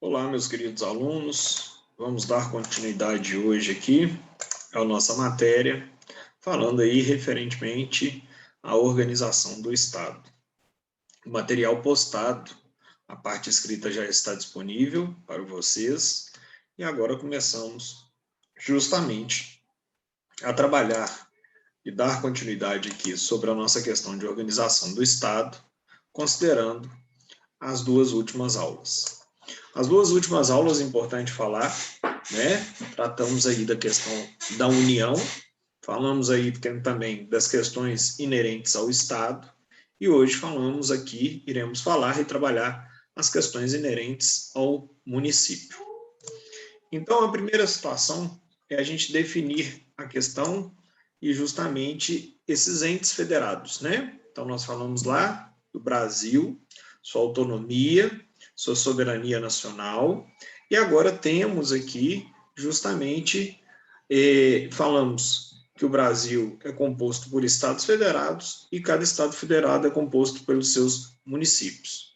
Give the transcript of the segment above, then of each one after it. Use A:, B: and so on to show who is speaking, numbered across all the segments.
A: Olá, meus queridos alunos. Vamos dar continuidade hoje aqui à nossa matéria, falando aí referentemente à organização do Estado. O material postado, a parte escrita já está disponível para vocês e agora começamos justamente a trabalhar e dar continuidade aqui sobre a nossa questão de organização do Estado, considerando as duas últimas aulas. As duas últimas aulas, é importante falar, né? Tratamos aí da questão da união, falamos aí também das questões inerentes ao Estado, e hoje falamos aqui, iremos falar e trabalhar as questões inerentes ao município. Então, a primeira situação é a gente definir a questão e justamente esses entes federados, né? Então, nós falamos lá do Brasil, sua autonomia, sua soberania nacional, e agora temos aqui justamente, falamos que o Brasil é composto por estados federados e cada estado federado é composto pelos seus municípios.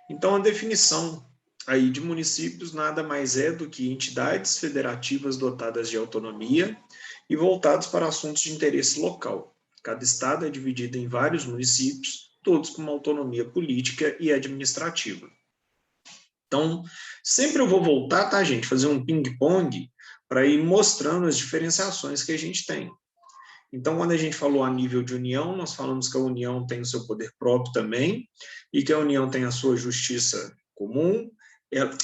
A: Então, a definição aí de municípios nada mais é do que entidades federativas dotadas de autonomia e voltados para assuntos de interesse local. Cada estado é dividido em vários municípios, todos com uma autonomia política e administrativa. Então, sempre eu vou voltar, tá, gente? Fazer um ping-pong para ir mostrando as diferenciações que a gente tem. Então, quando a gente falou a nível de união, nós falamos que a união tem o seu poder próprio também, e que a união tem a sua justiça comum,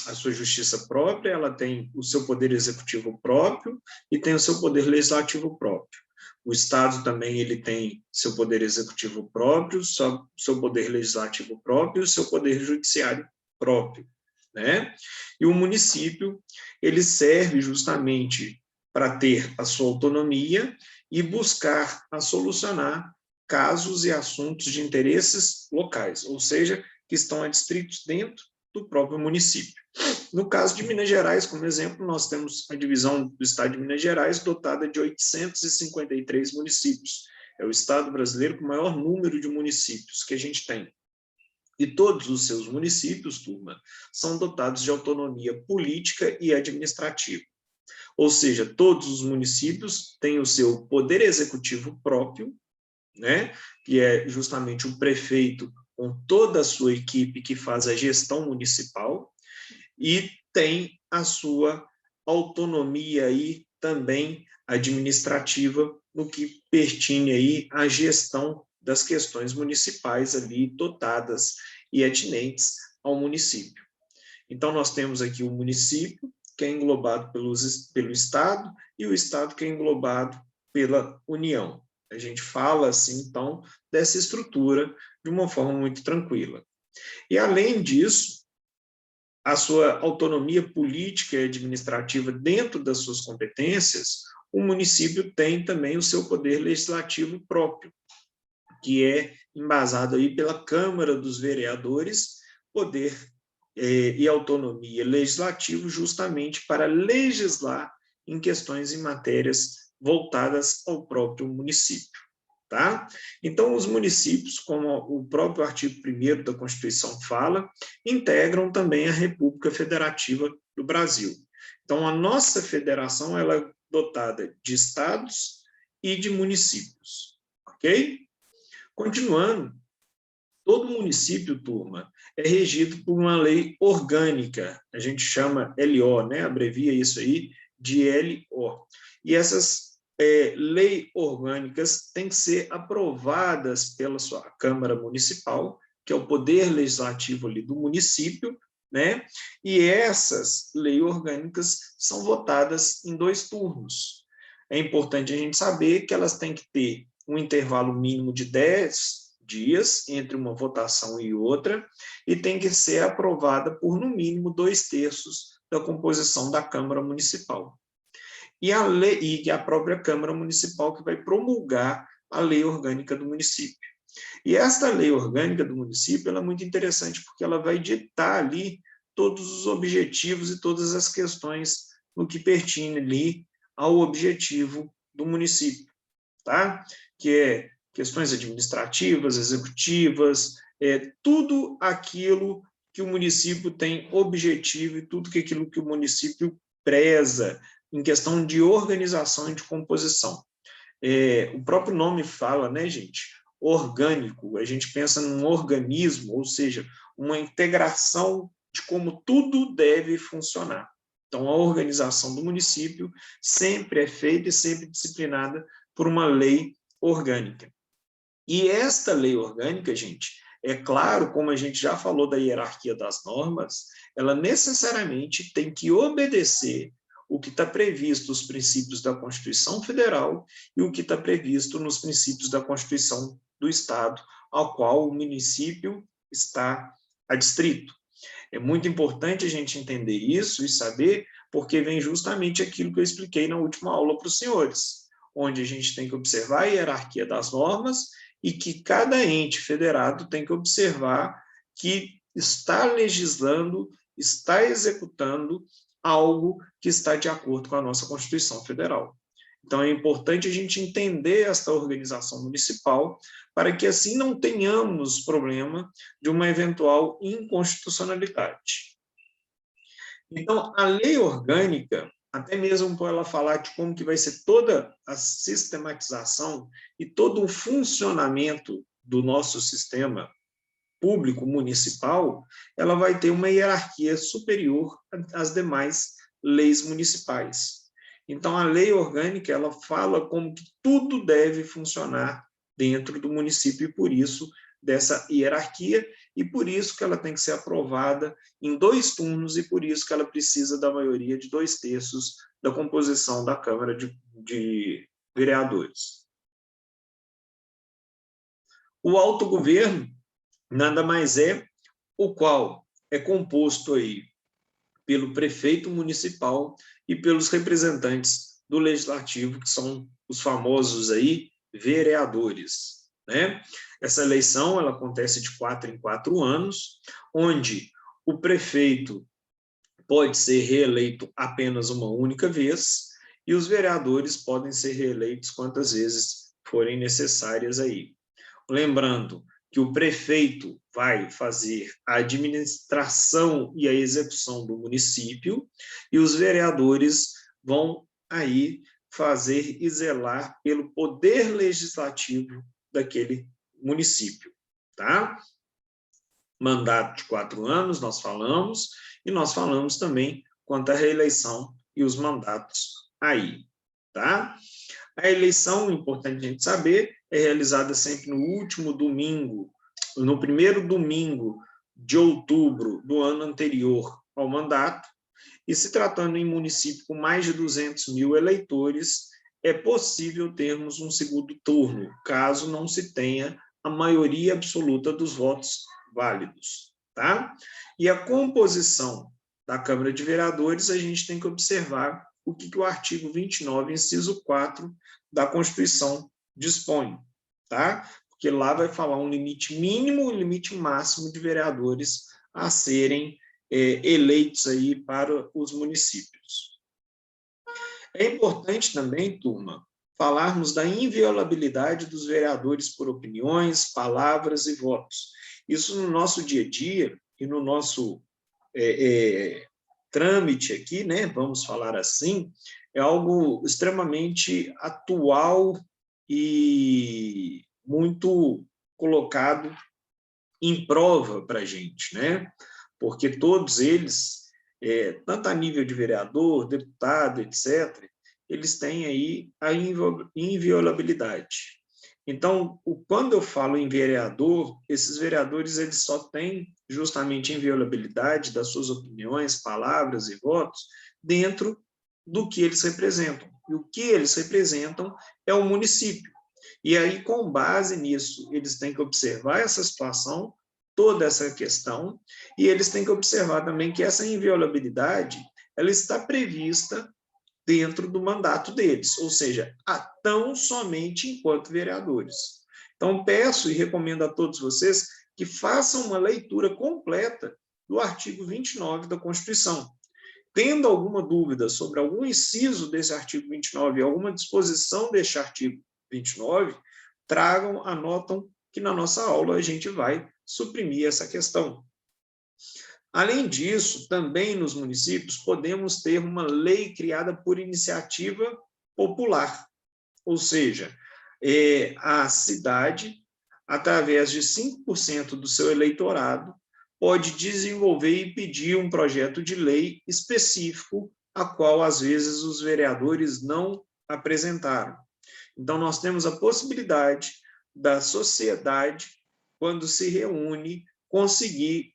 A: a sua justiça própria, ela tem o seu poder executivo próprio e tem o seu poder legislativo próprio. O Estado também ele tem seu poder executivo próprio, seu poder legislativo próprio e o seu poder judiciário próprio, né? E o município, ele serve justamente para ter a sua autonomia e buscar a solucionar casos e assuntos de interesses locais, ou seja, que estão adstritos dentro do próprio município. No caso de Minas Gerais, como exemplo, nós temos a divisão do estado de Minas Gerais dotada de 853 municípios. É o estado brasileiro com o maior número de municípios que a gente tem. E todos os seus municípios, turma, são dotados de autonomia política e administrativa. Ou seja, todos os municípios têm o seu poder executivo próprio, né, que é justamente o prefeito com toda a sua equipe que faz a gestão municipal, e tem a sua autonomia aí também administrativa no que pertine aí à gestão das questões municipais ali dotadas e atinentes ao município. Então, nós temos aqui o município, que é englobado pelo Estado, e o Estado que é englobado pela União. A gente fala, assim, então, dessa estrutura de uma forma muito tranquila. E, além disso, a sua autonomia política e administrativa dentro das suas competências, o município tem também o seu poder legislativo próprio, que é embasado aí pela Câmara dos Vereadores, poder e autonomia legislativa justamente para legislar em questões e matérias voltadas ao próprio município. Tá? Então, os municípios, como o próprio artigo 1º da Constituição fala, integram também a República Federativa do Brasil. Então, a nossa federação ela é dotada de estados e de municípios, ok? Continuando, todo município, turma, é regido por uma lei orgânica, a gente chama LO, né? Abrevia isso aí de LO. E essas leis orgânicas têm que ser aprovadas pela sua Câmara Municipal, que é o poder legislativo ali do município, né? E essas leis orgânicas são votadas em 2 turnos. É importante a gente saber que elas têm que ter um intervalo mínimo de 10 dias entre uma votação e outra, e tem que ser aprovada por, no mínimo, 2/3 da composição da Câmara Municipal. E a própria Câmara Municipal que vai promulgar a lei orgânica do município. E esta lei orgânica do município ela é muito interessante, porque ela vai ditar ali todos os objetivos e todas as questões no que pertine ali ao objetivo do município, tá? Que é questões administrativas, executivas, tudo aquilo que o município tem objetivo e tudo aquilo que o município preza em questão de organização e de composição. O próprio nome fala, né, gente? Orgânico. A gente pensa num organismo, ou seja, uma integração de como tudo deve funcionar. Então, a organização do município sempre é feita e sempre disciplinada por uma lei orgânica. E esta lei orgânica, gente, é claro, como a gente já falou da hierarquia das normas, ela necessariamente tem que obedecer o que está previsto nos princípios da Constituição Federal e o que está previsto nos princípios da Constituição do Estado, ao qual o município está adstrito. É muito importante a gente entender isso e saber, porque vem justamente aquilo que eu expliquei na última aula para os senhores, onde a gente tem que observar a hierarquia das normas e que cada ente federado tem que observar que está legislando, está executando algo que está de acordo com a nossa Constituição Federal. Então, é importante a gente entender esta organização municipal para que assim não tenhamos problema de uma eventual inconstitucionalidade. Então, a lei orgânica, até mesmo por ela falar de como que vai ser toda a sistematização e todo o funcionamento do nosso sistema público municipal, ela vai ter uma hierarquia superior às demais leis municipais. Então, a lei orgânica, ela fala como que tudo deve funcionar dentro do município e, por isso, dessa hierarquia, e por isso que ela tem que ser aprovada em 2 turnos e por isso que ela precisa da maioria de 2/3 da composição da Câmara de Vereadores. O autogoverno nada mais é o qual é composto aí pelo prefeito municipal e pelos representantes do legislativo, que são os famosos aí vereadores, né? Essa eleição ela acontece de 4 em 4 anos, onde o prefeito pode ser reeleito apenas uma única vez e os vereadores podem ser reeleitos quantas vezes forem necessárias aí. Lembrando que o prefeito vai fazer a administração e a execução do município e os vereadores vão aí fazer e zelar pelo poder legislativo daquele município, tá? Mandato de 4 anos, nós falamos, e nós falamos também quanto à reeleição e os mandatos aí, tá? A eleição, importante a gente saber, é realizada sempre no último domingo, no primeiro domingo de outubro do ano anterior ao mandato, e se tratando em município com mais de 200 mil eleitores, é possível termos um segundo turno, caso não se tenha a maioria absoluta dos votos válidos, tá? E a composição da Câmara de Vereadores, a gente tem que observar o que o artigo 29, inciso 4 da Constituição dispõe, tá? Porque lá vai falar um limite mínimo e um limite máximo de vereadores a serem eleitos aí para os municípios. É importante também, turma, falarmos da inviolabilidade dos vereadores por opiniões, palavras e votos. Isso no nosso dia a dia e no nosso trâmite aqui, né, vamos falar assim, é algo extremamente atual e muito colocado em prova para a gente, né? Porque todos eles, tanto a nível de vereador, deputado, etc., eles têm aí a inviolabilidade. Então, quando eu falo em vereador, esses vereadores eles só têm justamente inviolabilidade das suas opiniões, palavras e votos dentro do que eles representam. E o que eles representam é o município. E aí, com base nisso, eles têm que observar essa situação, toda essa questão, e eles têm que observar também que essa inviolabilidade ela está prevista dentro do mandato deles, ou seja, tão somente enquanto vereadores. Então, peço e recomendo a todos vocês que façam uma leitura completa do artigo 29 da Constituição. Tendo alguma dúvida sobre algum inciso desse artigo 29, alguma disposição deste artigo 29, tragam, anotam, que na nossa aula a gente vai suprimir essa questão. Além disso, também nos municípios podemos ter uma lei criada por iniciativa popular, ou seja, a cidade, através de 5% do seu eleitorado, pode desenvolver e pedir um projeto de lei específico, a qual, às vezes, os vereadores não apresentaram. Então, nós temos a possibilidade da sociedade, quando se reúne, conseguir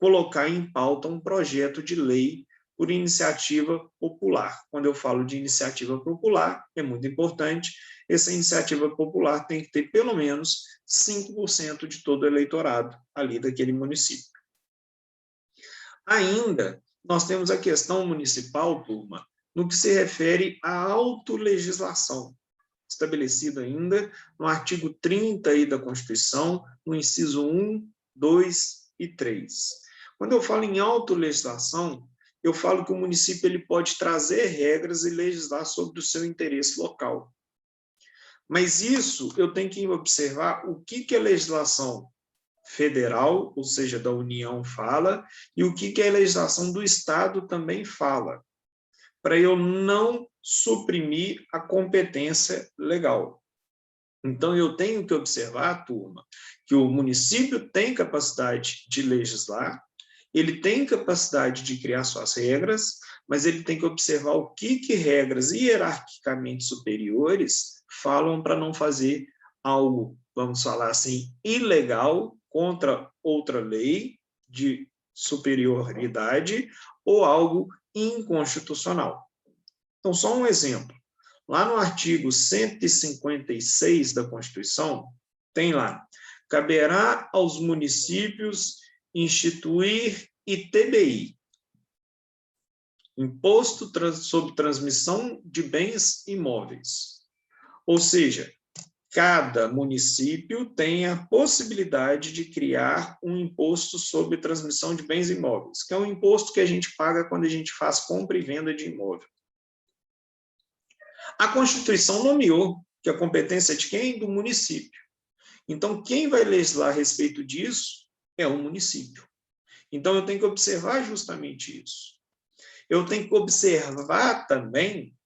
A: colocar em pauta um projeto de lei por iniciativa popular. Quando eu falo de iniciativa popular, é muito importante, essa iniciativa popular tem que ter pelo menos 5% de todo o eleitorado ali daquele município. Ainda, nós temos a questão municipal, turma, no que se refere à autolegislação, estabelecida ainda no artigo 30 aí da Constituição, no inciso 1, 2 e 3. Quando eu falo em autolegislação, eu falo que o município ele pode trazer regras e legislar sobre o seu interesse local. Mas isso eu tenho que observar o que a legislação federal, ou seja, da União, fala, e o que a legislação do Estado também fala, para eu não suprimir a competência legal. Então, eu tenho que observar, turma, que o município tem capacidade de legislar, ele tem capacidade de criar suas regras, mas ele tem que observar o que regras hierarquicamente superiores falam para não fazer algo, vamos falar assim, ilegal contra outra lei de superioridade ou algo inconstitucional. Então, só um exemplo. Lá no artigo 156 da Constituição, tem lá, caberá aos municípios instituir ITBI, Imposto sobre Transmissão de Bens Imóveis. Ou seja, cada município tem a possibilidade de criar um imposto sobre transmissão de bens imóveis, que é um imposto que a gente paga quando a gente faz compra e venda de imóvel. A Constituição nomeou que a competência é de quem? Do município. Então, quem vai legislar a respeito disso é o município. Então, eu tenho que observar justamente isso. Eu tenho que observar também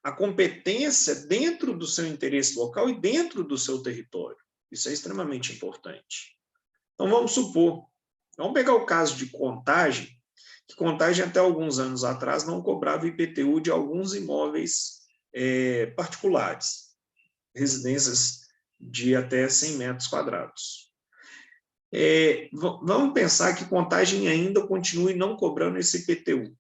A: a competência dentro do seu interesse local e dentro do seu território. Isso é extremamente importante. Então, vamos supor, vamos pegar o caso de Contagem, que Contagem até alguns anos atrás não cobrava IPTU de alguns imóveis particulares, residências de até 100 metros quadrados. Vamos pensar que Contagem ainda continue não cobrando esse IPTU.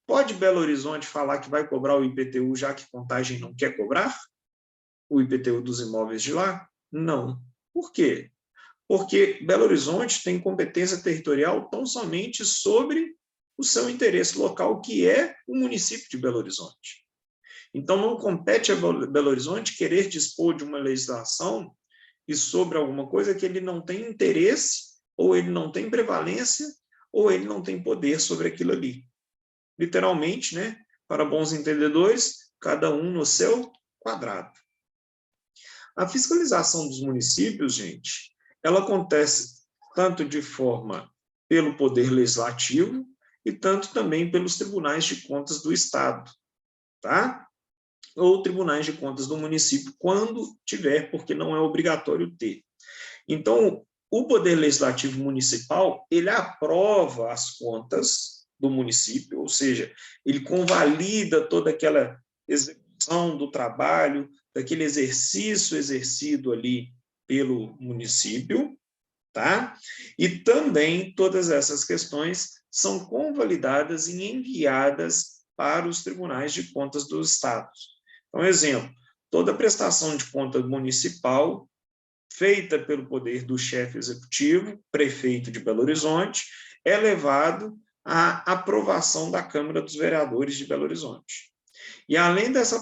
A: Pode Belo Horizonte falar que vai cobrar o IPTU, já que Contagem não quer cobrar o IPTU dos imóveis de lá? Não. Por quê? Porque Belo Horizonte tem competência territorial tão somente sobre o seu interesse local, que é o município de Belo Horizonte. Então, não compete a Belo Horizonte querer dispor de uma legislação e sobre alguma coisa que ele não tem interesse, ou ele não tem prevalência, ou ele não tem poder sobre aquilo ali. Literalmente, né, para bons entendedores, cada um no seu quadrado. A fiscalização dos municípios, gente, ela acontece tanto de forma pelo Poder Legislativo e tanto também pelos tribunais de contas do Estado, tá? Ou tribunais de contas do município, quando tiver, porque não é obrigatório ter. Então, o Poder Legislativo Municipal, ele aprova as contas do município, ou seja, ele convalida toda aquela execução do trabalho, daquele exercício exercido ali pelo município, tá? E também todas essas questões são convalidadas e enviadas para os tribunais de contas dos estados. Então, exemplo, toda prestação de conta municipal feita pelo poder do chefe executivo, prefeito de Belo Horizonte, é levado à aprovação da Câmara dos Vereadores de Belo Horizonte. E, além dessa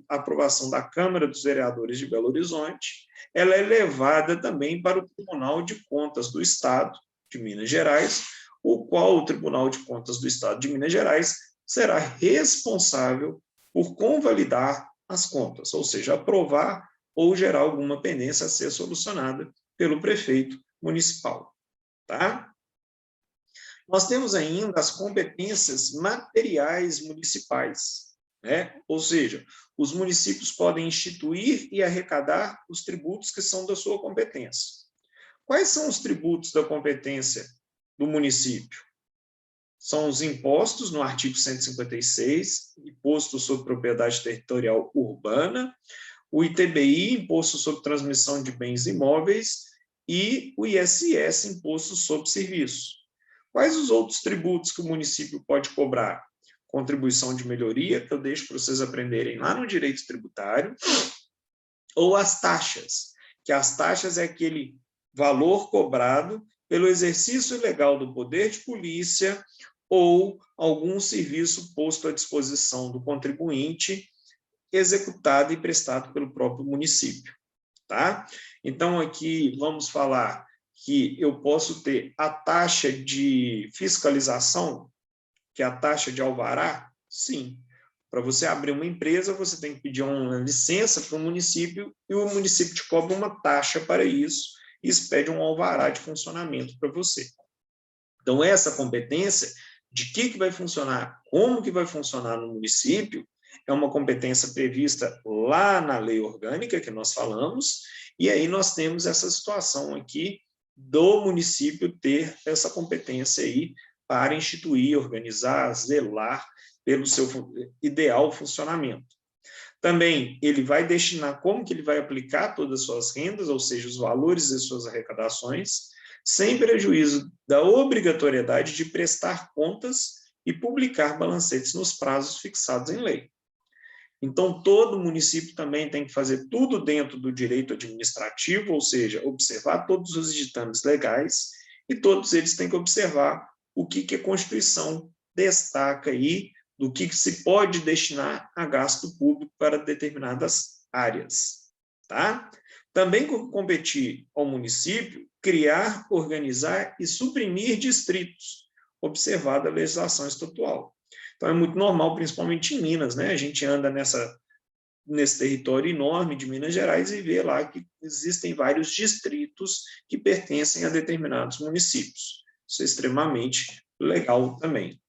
A: aprovação da Câmara dos Vereadores de Belo Horizonte, ela é levada também para o Tribunal de Contas do Estado de Minas Gerais, o qual o Tribunal de Contas do Estado de Minas Gerais será responsável por convalidar as contas, ou seja, aprovar ou gerar alguma pendência a ser solucionada pelo prefeito municipal, tá? Nós temos ainda as competências materiais municipais, né? Ou seja, os municípios podem instituir e arrecadar os tributos que são da sua competência. Quais são os tributos da competência do município? São os impostos, no artigo 156, Imposto sobre Propriedade Territorial Urbana, o ITBI, Imposto sobre Transmissão de Bens Imóveis, e o ISS, Imposto sobre Serviços. Quais os outros tributos que o município pode cobrar? Contribuição de melhoria, que eu deixo para vocês aprenderem lá no direito tributário, ou as taxas, que as taxas é aquele valor cobrado pelo exercício legal do poder de polícia ou algum serviço posto à disposição do contribuinte, executado e prestado pelo próprio município, tá? Então, aqui vamos falar que eu posso ter a taxa de fiscalização, que é a taxa de alvará? Sim. Para você abrir uma empresa, você tem que pedir uma licença para o município e o município te cobra uma taxa para isso e expede um alvará de funcionamento para você. Então, essa competência de que vai funcionar, como que vai funcionar no município, é uma competência prevista lá na lei orgânica que nós falamos, e aí nós temos essa situação aqui do município ter essa competência aí para instituir, organizar, zelar pelo seu ideal funcionamento. Também ele vai destinar como que ele vai aplicar todas as suas rendas, ou seja, os valores das suas arrecadações, sem prejuízo da obrigatoriedade de prestar contas e publicar balancetes nos prazos fixados em lei. Então, todo município também tem que fazer tudo dentro do direito administrativo, ou seja, observar todos os ditames legais, e todos eles têm que observar o que a Constituição destaca aí, do que se pode destinar a gasto público para determinadas áreas. Tá? Também competir ao município criar, organizar e suprimir distritos, observada a legislação estatual. Então, é muito normal, principalmente em Minas, né? A gente anda nesse território enorme de Minas Gerais e vê lá que existem vários distritos que pertencem a determinados municípios. Isso é extremamente legal também.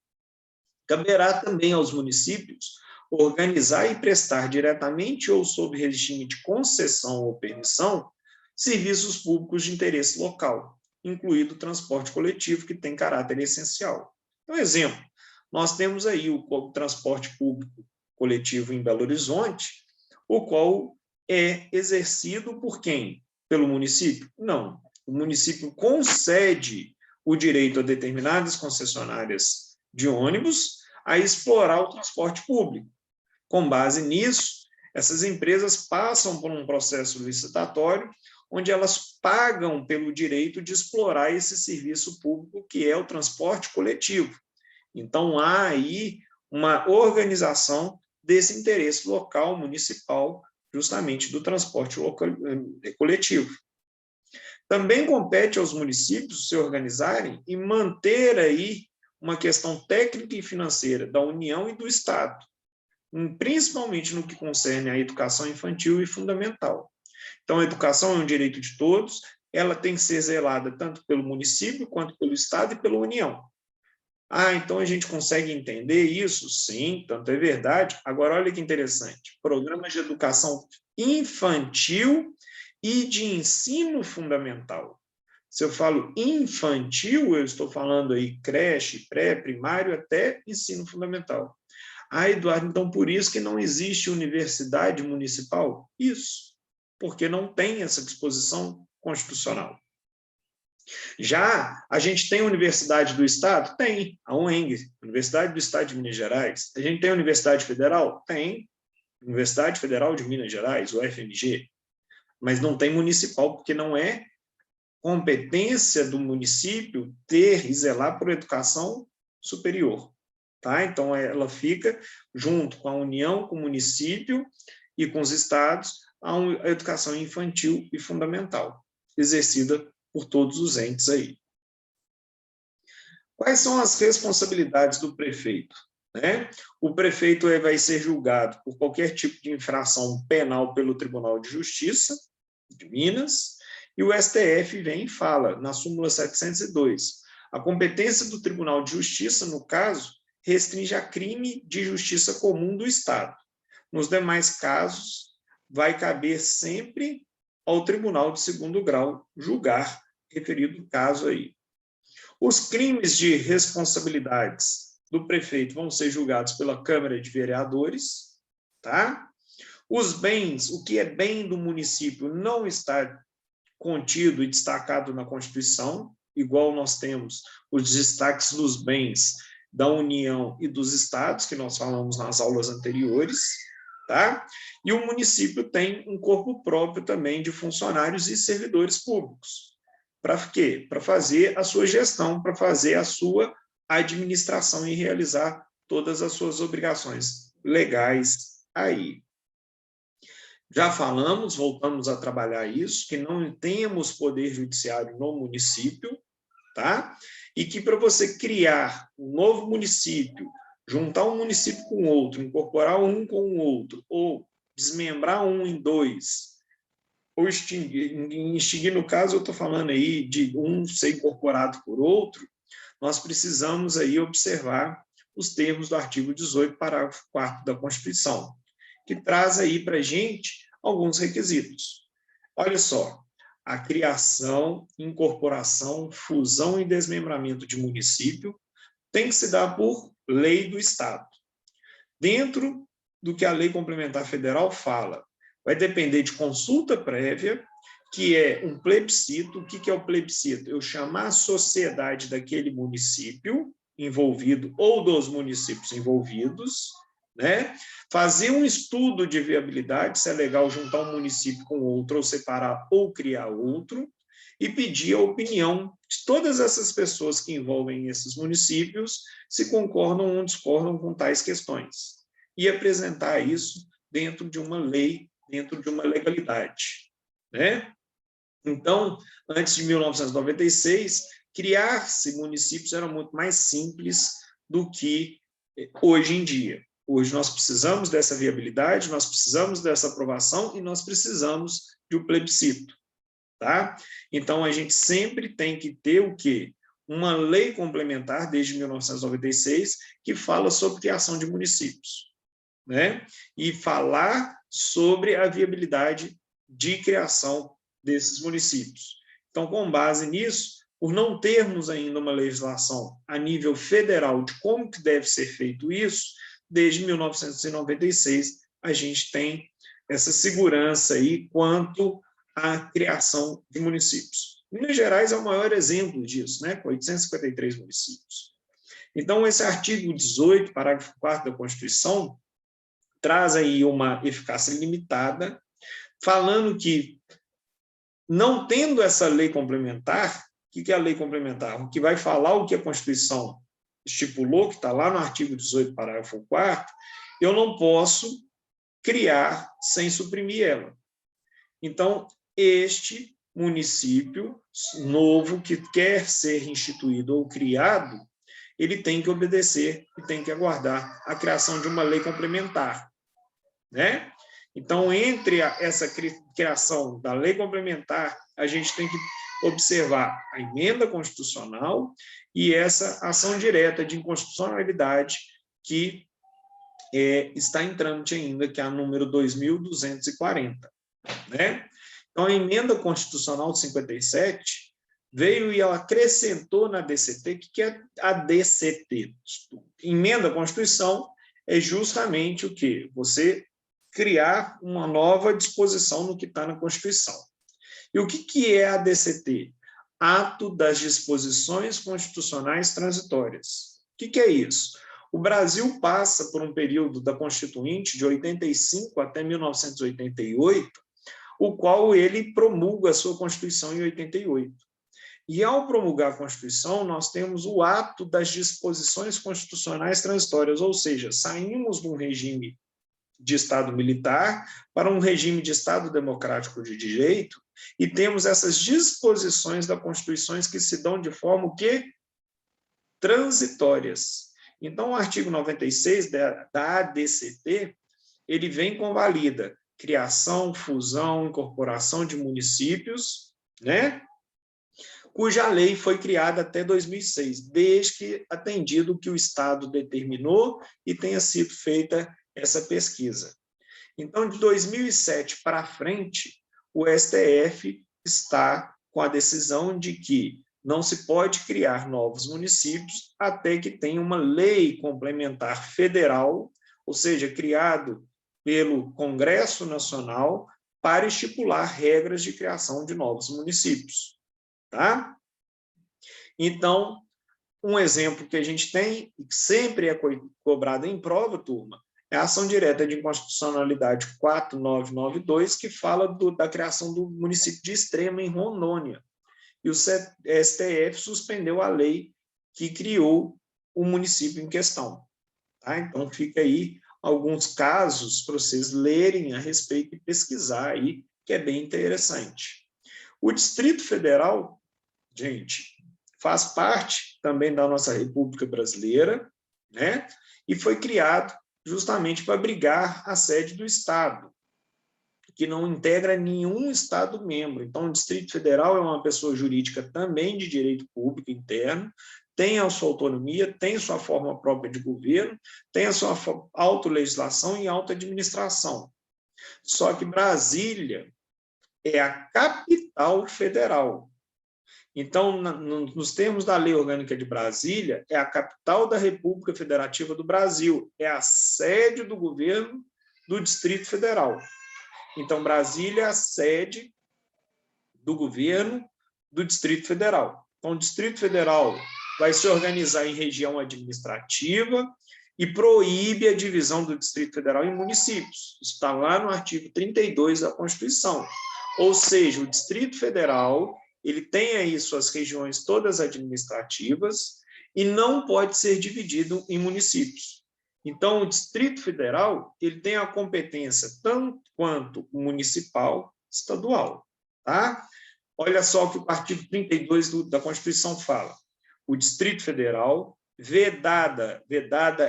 A: Caberá também aos municípios organizar e prestar diretamente ou sob regime de concessão ou permissão serviços públicos de interesse local, incluído o transporte coletivo, que tem caráter essencial. Então, exemplo, nós temos aí o transporte público coletivo em Belo Horizonte, o qual é exercido por quem? Pelo município? Não. O município concede o direito a determinadas concessionárias de ônibus a explorar o transporte público. Com base nisso, essas empresas passam por um processo licitatório onde elas pagam pelo direito de explorar esse serviço público que é o transporte coletivo. Então, há aí uma organização desse interesse local, municipal, justamente do transporte coletivo. Também compete aos municípios se organizarem e manter aí uma questão técnica e financeira da União e do Estado, principalmente no que concerne à educação infantil e fundamental. Então, a educação é um direito de todos, ela tem que ser zelada tanto pelo município, quanto pelo Estado e pela União. Ah, então a gente consegue entender isso? Sim, tanto é verdade. Agora, olha que interessante, programas de educação infantil e de ensino fundamental. Se eu falo infantil, eu estou falando aí creche, pré, primário, até ensino fundamental. Ah, Eduardo, então por isso que não existe universidade municipal? Isso, porque não tem essa disposição constitucional. Já a gente tem a Universidade do Estado? Tem, a UENG, Universidade do Estado de Minas Gerais. A gente tem a Universidade Federal? Tem, Universidade Federal de Minas Gerais, UFMG. Mas não tem municipal, porque não é competência do município ter e zelar por educação superior. Tá? Então, ela fica junto com a União, com o município e com os estados, a educação infantil e fundamental, exercida por todos os entes aí. Quais são as responsabilidades do prefeito? Né? O prefeito vai ser julgado por qualquer tipo de infração penal pelo Tribunal de Justiça de Minas, e o STF vem e fala, na súmula 702, A competência do Tribunal de Justiça, no caso, restringe a crime de justiça comum do Estado. Nos demais casos, vai caber sempre ao Tribunal de Segundo Grau julgar referido caso aí. Os crimes de responsabilidades do prefeito vão ser julgados pela Câmara de Vereadores, tá? Os bens, o que é bem do município não está contido e destacado na Constituição, igual nós temos os destaques dos bens da União e dos estados, que nós falamos nas aulas anteriores, tá? E o município tem um corpo próprio também de funcionários e servidores públicos. Para quê? Para fazer a sua gestão, para fazer a sua administração e realizar todas as suas obrigações legais aí. Já falamos, voltamos a trabalhar isso, que não temos poder judiciário no município, tá? E que para você criar um novo município, juntar um município com outro, incorporar um com o outro, ou desmembrar um em dois, ou extinguir, no caso, eu estou falando aí de um ser incorporado por outro, nós precisamos aí observar os termos do artigo 18, parágrafo 4º da Constituição, que traz aí para a gente alguns requisitos. Olha só, a criação, incorporação, fusão e desmembramento de município tem que se dar por lei do Estado. Dentro do que a Lei Complementar Federal fala, vai depender de consulta prévia, que é um plebiscito. O que é o plebiscito? Eu chamar a sociedade daquele município envolvido ou dos municípios envolvidos, né? Fazer um estudo de viabilidade, se é legal juntar um município com outro, ou separar ou criar outro, e pedir a opinião de todas essas pessoas que envolvem esses municípios, se concordam ou discordam com tais questões, e apresentar isso dentro de uma lei, dentro de uma legalidade, né? Então, antes de 1996, criar-se municípios era muito mais simples do que hoje em dia. Hoje nós precisamos dessa viabilidade, nós precisamos dessa aprovação e nós precisamos de um plebiscito, tá? Então, a gente sempre tem que ter o quê? Uma lei complementar, desde 1996, que fala sobre criação de municípios, né? E falar sobre a viabilidade de criação desses municípios. Então, com base nisso, por não termos ainda uma legislação a nível federal de como que deve ser feito isso, desde 1996, a gente tem essa segurança aí quanto à criação de municípios. Minas Gerais é o maior exemplo disso, né, com 853 municípios. Então, esse artigo 18, parágrafo 4º da Constituição, traz aí uma eficácia limitada, falando que, não tendo essa lei complementar, o que é a lei complementar? O que vai falar o que a Constituição estipulou, que está lá no artigo 18, parágrafo 4º, eu não posso criar sem suprimir ela. Então, este município novo que quer ser instituído ou criado, ele tem que obedecer e tem que aguardar a criação de uma lei complementar, né? Então, entre essa criação da lei complementar, a gente tem que observar a emenda constitucional e essa ação direta de inconstitucionalidade que está em trâmite ainda, que é a número 2.240, né? Então, a emenda constitucional de 57 veio e ela acrescentou na DCT. O que é a DCT? Emenda à Constituição é justamente o quê? Você criar uma nova disposição no que está na Constituição. E o que é a DCT? Ato das Disposições Constitucionais Transitórias. O que é isso? O Brasil passa por um período da Constituinte, de 85 até 1988, o qual ele promulga a sua Constituição em 88. E, ao promulgar a Constituição, nós temos o ato das disposições constitucionais transitórias, ou seja, saímos de um regime de Estado militar para um regime de Estado democrático de direito e temos essas disposições da Constituição que se dão de forma o quê? Transitórias. Então, o artigo 96 da ADCT, ele vem convalida criação, fusão, incorporação de municípios, né? cuja lei foi criada até 2006, desde que atendido o que o Estado determinou e tenha sido feita essa pesquisa. Então, de 2007 para frente, o STF está com a decisão de que não se pode criar novos municípios até que tenha uma lei complementar federal, ou seja, criado pelo Congresso Nacional para estipular regras de criação de novos municípios. Tá? Então, um exemplo que a gente tem, e que sempre é cobrado em prova, turma, é a ação direta de inconstitucionalidade 4992, que fala da criação do município de Extrema, em Rondônia. E o STF suspendeu a lei que criou o município em questão. Tá? Então, fica aí alguns casos para vocês lerem a respeito e pesquisar aí, que é bem interessante. O Distrito Federal, gente, faz parte também da nossa República Brasileira, né? E foi criado justamente para abrigar a sede do Estado, que não integra nenhum Estado membro. Então, o Distrito Federal é uma pessoa jurídica também de direito público interno, tem a sua autonomia, tem sua forma própria de governo, tem a sua autolegislação e autoadministração. Só que Brasília é a capital federal. Então, nos termos da Lei Orgânica de Brasília, é a capital da República Federativa do Brasil, é a sede do governo do Distrito Federal. Então, Brasília é a sede do governo do Distrito Federal. Então, o Distrito Federal vai se organizar em região administrativa e proíbe a divisão do Distrito Federal em municípios. Isso está lá no artigo 32 da Constituição. Ou seja, o Distrito Federal ele tem aí suas regiões todas administrativas e não pode ser dividido em municípios. Então, o Distrito Federal ele tem a competência tanto quanto municipal, estadual. Tá? Olha só o que o artigo 32 da Constituição fala. O Distrito Federal, vedada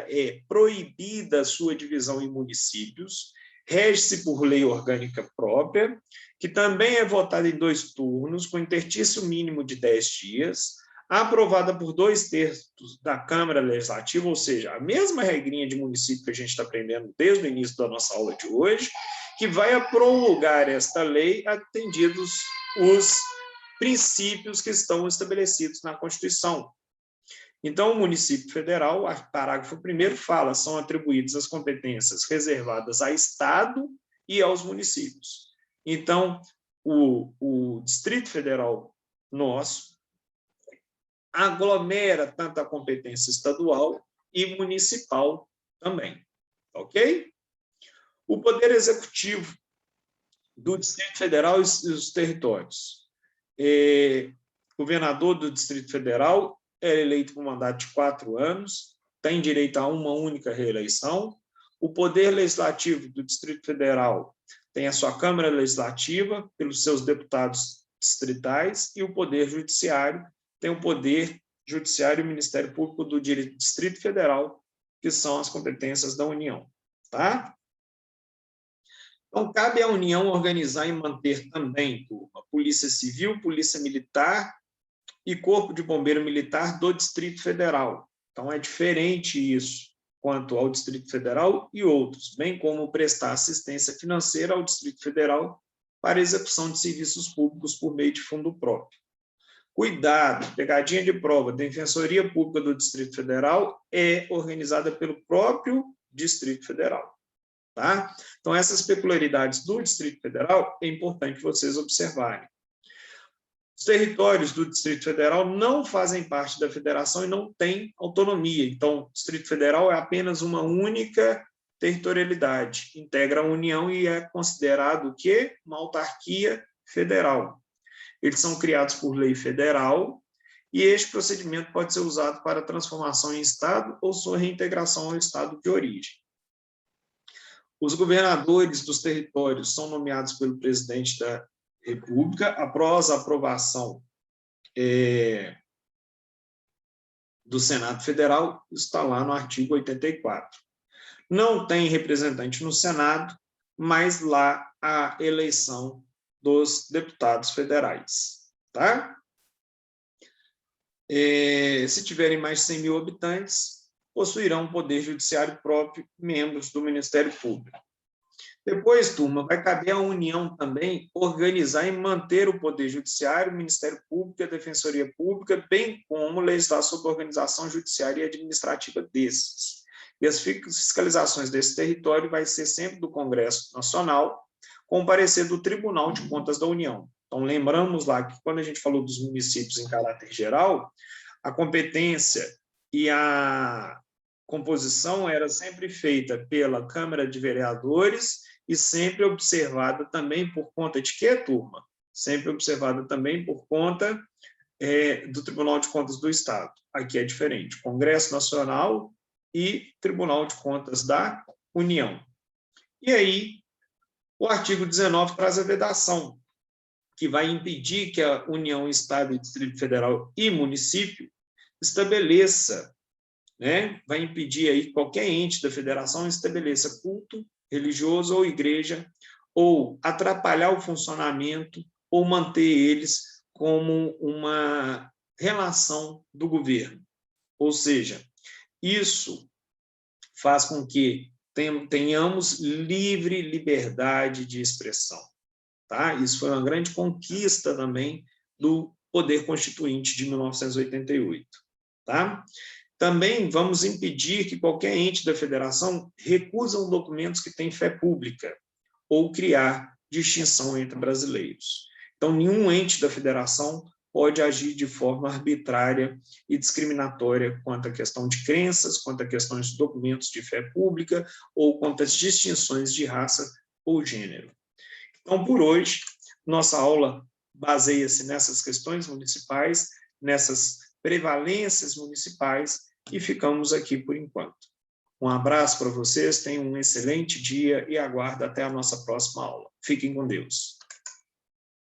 A: é proibida a sua divisão em municípios, rege-se por lei orgânica própria, que também é votada em 2 turnos, com interstício mínimo de 10 dias, aprovada por 2/3 da Câmara Legislativa, ou seja, a mesma regrinha de município que a gente está aprendendo desde o início da nossa aula de hoje, que vai promulgar esta lei atendidos os princípios que estão estabelecidos na Constituição. Então, o município federal, o parágrafo 1º fala, são atribuídas as competências reservadas a Estado e aos municípios. Então, o Distrito Federal nosso aglomera tanto a competência estadual e municipal também, ok? O Poder Executivo do Distrito Federal e os territórios. Governador do Distrito Federal é eleito por mandato de 4 anos, tem direito a uma única reeleição. O Poder Legislativo do Distrito Federal tem a sua Câmara Legislativa, pelos seus deputados distritais, e o Poder Judiciário tem o Poder Judiciário e o Ministério Público do Distrito Federal, que são as competências da União. Tá? Então, cabe à União organizar e manter também, turma, Polícia Civil, Polícia Militar e Corpo de Bombeiro Militar do Distrito Federal. Então, é diferente isso quanto ao Distrito Federal e outros, bem como prestar assistência financeira ao Distrito Federal para execução de serviços públicos por meio de fundo próprio. Cuidado, pegadinha de prova, a Defensoria Pública do Distrito Federal é organizada pelo próprio Distrito Federal. Tá? Então, essas peculiaridades do Distrito Federal é importante vocês observarem. Os territórios do Distrito Federal não fazem parte da federação e não têm autonomia. Então, o Distrito Federal é apenas uma única territorialidade, integra a União e é considerado o quê? Uma autarquia federal. Eles são criados por lei federal e este procedimento pode ser usado para transformação em Estado ou sua reintegração ao Estado de origem. Os governadores dos territórios são nomeados pelo presidente da República após a aprovação do Senado Federal, está lá no artigo 84. Não tem representante no Senado, mas lá a eleição dos deputados federais. Tá? se tiverem mais de 100 mil habitantes, possuirão um poder judiciário próprio, membros do Ministério Público. Depois, turma, vai caber à União também organizar e manter o Poder Judiciário, o Ministério Público e a Defensoria Pública, bem como legislar sobre a organização judiciária e administrativa desses. E as fiscalizações desse território vai ser sempre do Congresso Nacional, com o parecer do Tribunal de Contas da União. Então, lembramos lá que quando a gente falou dos municípios em caráter geral, a competência e a composição era sempre feita pela Câmara de Vereadores e sempre observada também por conta de quê, turma? Sempre observada também por conta do Tribunal de Contas do Estado. Aqui é diferente, Congresso Nacional e Tribunal de Contas da União. E aí, o artigo 19 traz a vedação, que vai impedir que a União, Estado, Distrito Federal e município estabeleça, vai impedir aí qualquer ente da federação estabeleça culto religioso ou igreja, ou atrapalhar o funcionamento, ou manter eles como uma relação do governo. Ou seja, isso faz com que tenhamos livre liberdade de expressão. Tá? Isso foi uma grande conquista também do Poder Constituinte de 1988. Tá? Também vamos impedir que qualquer ente da federação recusam documentos que têm fé pública ou criar distinção entre brasileiros. Então, nenhum ente da federação pode agir de forma arbitrária e discriminatória quanto à questão de crenças, quanto a questões de documentos de fé pública ou quanto às distinções de raça ou gênero. Então, por hoje, nossa aula baseia-se nessas questões municipais, nessas prevalências municipais, e ficamos aqui por enquanto. Um abraço para vocês, tenham um excelente dia e aguardo até a nossa próxima aula. Fiquem com Deus.